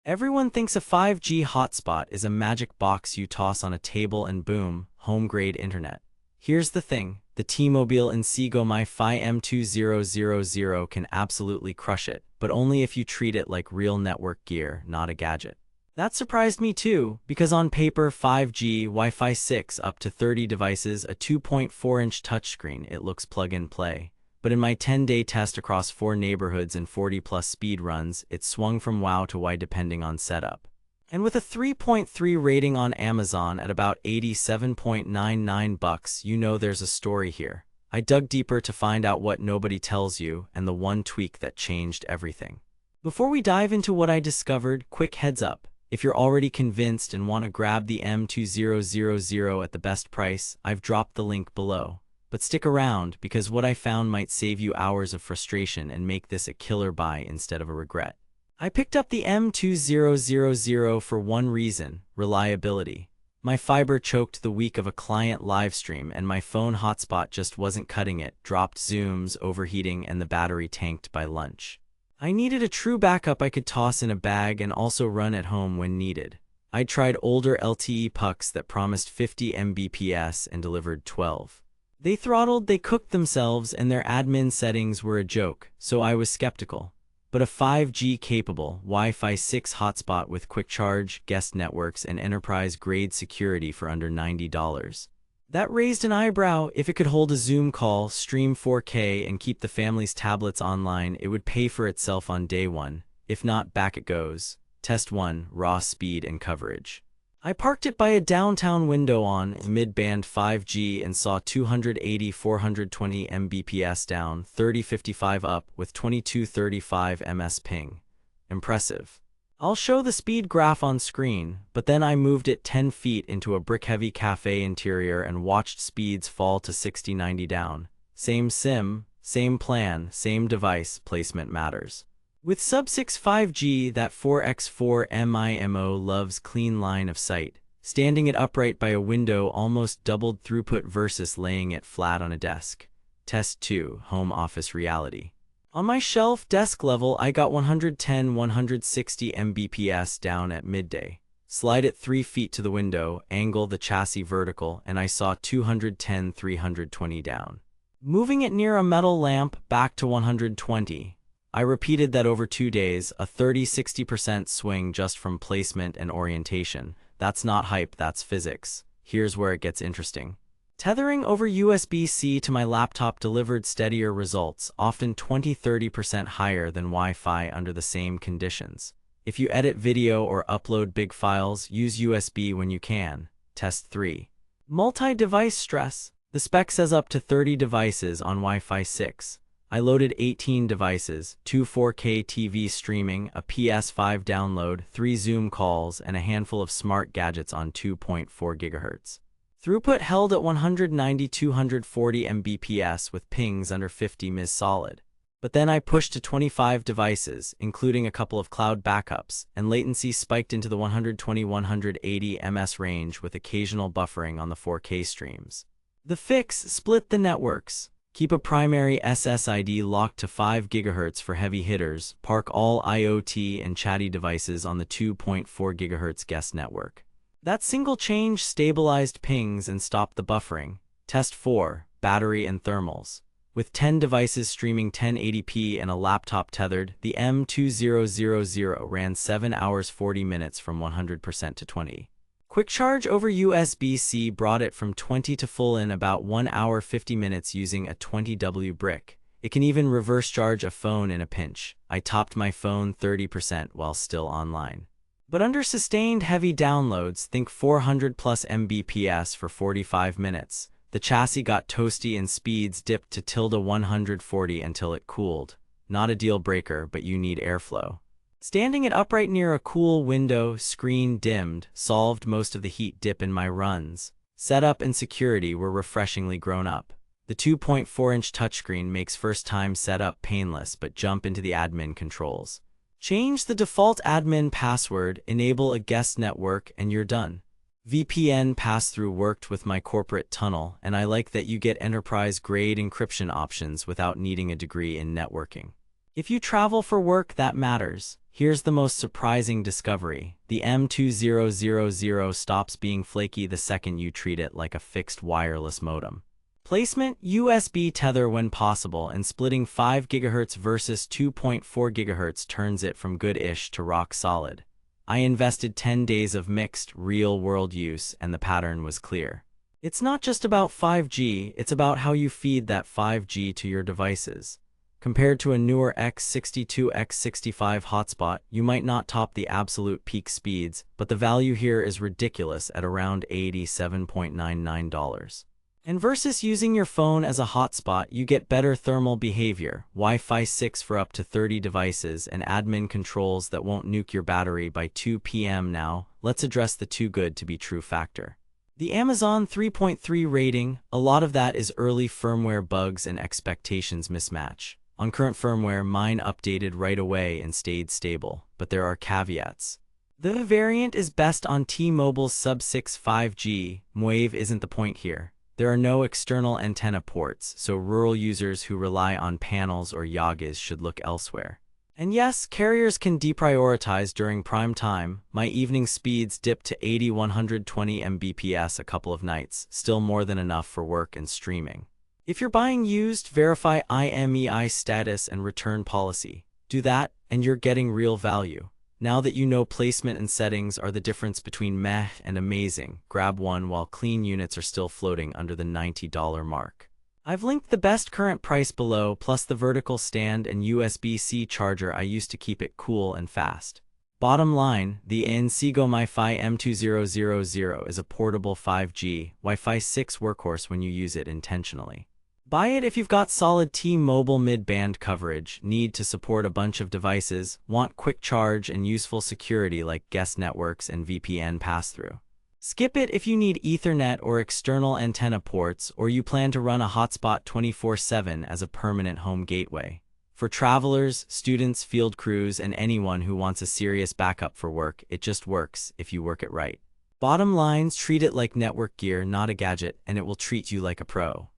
Everyone thinks a 5G hotspot is a magic box you toss on a table and boom, home-grade internet. Here's the thing, the T-Mobile Inseego MiFi M2000 can absolutely crush it, but only if you treat it like real network gear, not a gadget. That surprised me too, because on paper 5G, Wi-Fi 6 up to 30 devices, a 2.4-inch touchscreen, it looks plug-and-play. But in my 10-day test across 4 neighborhoods and 40-plus speed runs, it swung from wow to why depending on setup. And with a 3.3 rating on Amazon at about $87.99, you know there's a story here. I dug deeper to find out what nobody tells you and the one tweak that changed everything. Before we dive into what I discovered, quick heads up. If you're already convinced and want to grab the M2000 at the best price, I've dropped the link below. But stick around, because what I found might save you hours of frustration and make this a killer buy instead of a regret. I picked up the M2000 for one reason: reliability. My fiber choked the week of a client livestream and my phone hotspot just wasn't cutting it, dropped zooms, overheating, and the battery tanked by lunch. I needed a true backup I could toss in a bag and also run at home when needed. I tried older LTE pucks that promised 50 Mbps and delivered 12. They throttled, they cooked themselves, and their admin settings were a joke, so I was skeptical. But a 5G-capable Wi-Fi 6 hotspot with quick charge, guest networks, and enterprise-grade security for under $90. That raised an eyebrow. If it could hold a Zoom call, stream 4K, and keep the family's tablets online, it would pay for itself on day one. If not, back it goes. Test 1, raw speed and coverage. I parked it by a downtown window on mid-band 5G and saw 280-420 Mbps down, 30-55 up with 22-35 ms ping. Impressive. I'll show the speed graph on screen, but then I moved it 10 feet into a brick-heavy cafe interior and watched speeds fall to 60-90 down. Same SIM, same plan, same device, placement matters. With sub-6 5G, that 4x4 MIMO loves clean line of sight. Standing it upright by a window almost doubled throughput versus laying it flat on a desk. Test 2, home office reality. On my shelf desk level, I got 110-160 Mbps down at midday. Slide it 3 feet to the window, angle the chassis vertical, and I saw 210-320 down. Moving it near a metal lamp, back to 120. I repeated that over 2 days, a 30-60% swing just from placement and orientation. That's not hype, that's physics. Here's where it gets interesting. Tethering over USB-C to my laptop delivered steadier results, often 20-30% higher than Wi-Fi under the same conditions. If you edit video or upload big files, use USB when you can. Test 3. Multi-device stress. The spec says up to 30 devices on Wi-Fi 6. I loaded 18 devices, 2 4K TV streaming, a PS5 download, 3 Zoom calls, and a handful of smart gadgets on 2.4 GHz. Throughput held at 190-240 Mbps with pings under 50 ms solid. But then I pushed to 25 devices, including a couple of cloud backups, and latency spiked into the 120-180 ms range with occasional buffering on the 4K streams. The fix: split the networks. Keep a primary SSID locked to 5 GHz for heavy hitters. Park all IoT and chatty devices on the 2.4 GHz guest network. That single change stabilized pings and stopped the buffering. Test 4, battery and thermals. With 10 devices streaming 1080p and a laptop tethered, the M2000 ran 7 hours 40 minutes from 100% to 20. Quick charge over USB-C brought it from 20 to full in about 1 hour 50 minutes using a 20W brick. It can even reverse charge a phone in a pinch. I topped my phone 30% while still online. But under sustained heavy downloads, think 400 plus Mbps for 45 minutes. The chassis got toasty and speeds dipped to -140 until it cooled. Not a deal breaker, but you need airflow. Standing it upright near a cool window, screen dimmed, solved most of the heat dip in my runs. Setup and security were refreshingly grown up. The 2.4-inch touchscreen makes first-time setup painless, but jump into the admin controls. Change the default admin password, enable a guest network, and you're done. VPN pass-through worked with my corporate tunnel, and I like that you get enterprise-grade encryption options without needing a degree in networking. If you travel for work, that matters. Here's the most surprising discovery. The M2000 stops being flaky the second you treat it like a fixed wireless modem. Placement: USB tether when possible, and splitting 5 GHz versus 2.4 GHz turns it from good-ish to rock solid. I invested 10 days of mixed, real-world use, and the pattern was clear. It's not just about 5G, it's about how you feed that 5G to your devices. Compared to a newer X62, X65 hotspot, you might not top the absolute peak speeds, but the value here is ridiculous at around $87.99. And versus using your phone as a hotspot, you get better thermal behavior, Wi-Fi 6 for up to 30 devices, and admin controls that won't nuke your battery by 2 p.m. Now, let's address the too good to be true factor. The Amazon 3.3 rating, a lot of that is early firmware bugs and expectations mismatch. On current firmware, mine updated right away and stayed stable, but there are caveats. The variant is best on T-Mobile's Sub-6 5G. Wave isn't the point here. There are no external antenna ports, so rural users who rely on panels or Yagis should look elsewhere. And yes, carriers can deprioritize during prime time. My evening speeds dipped to 80-120 Mbps a couple of nights, still more than enough for work and streaming. If you're buying used, verify IMEI status and return policy. Do that, and you're getting real value. Now that you know placement and settings are the difference between meh and amazing, grab one while clean units are still floating under the $90 mark. I've linked the best current price below, plus the vertical stand and USB-C charger I use to keep it cool and fast. Bottom line, the Inseego MiFi M2000 is a portable 5G, Wi-Fi 6 workhorse when you use it intentionally. Buy it if you've got solid T-Mobile mid-band coverage, need to support a bunch of devices, want quick charge and useful security like guest networks and VPN pass-through. Skip it if you need Ethernet or external antenna ports, or you plan to run a hotspot 24/7 as a permanent home gateway. For travelers, students, field crews, and anyone who wants a serious backup for work, it just works if you work it right. Bottom lines, treat it like network gear, not a gadget, and it will treat you like a pro.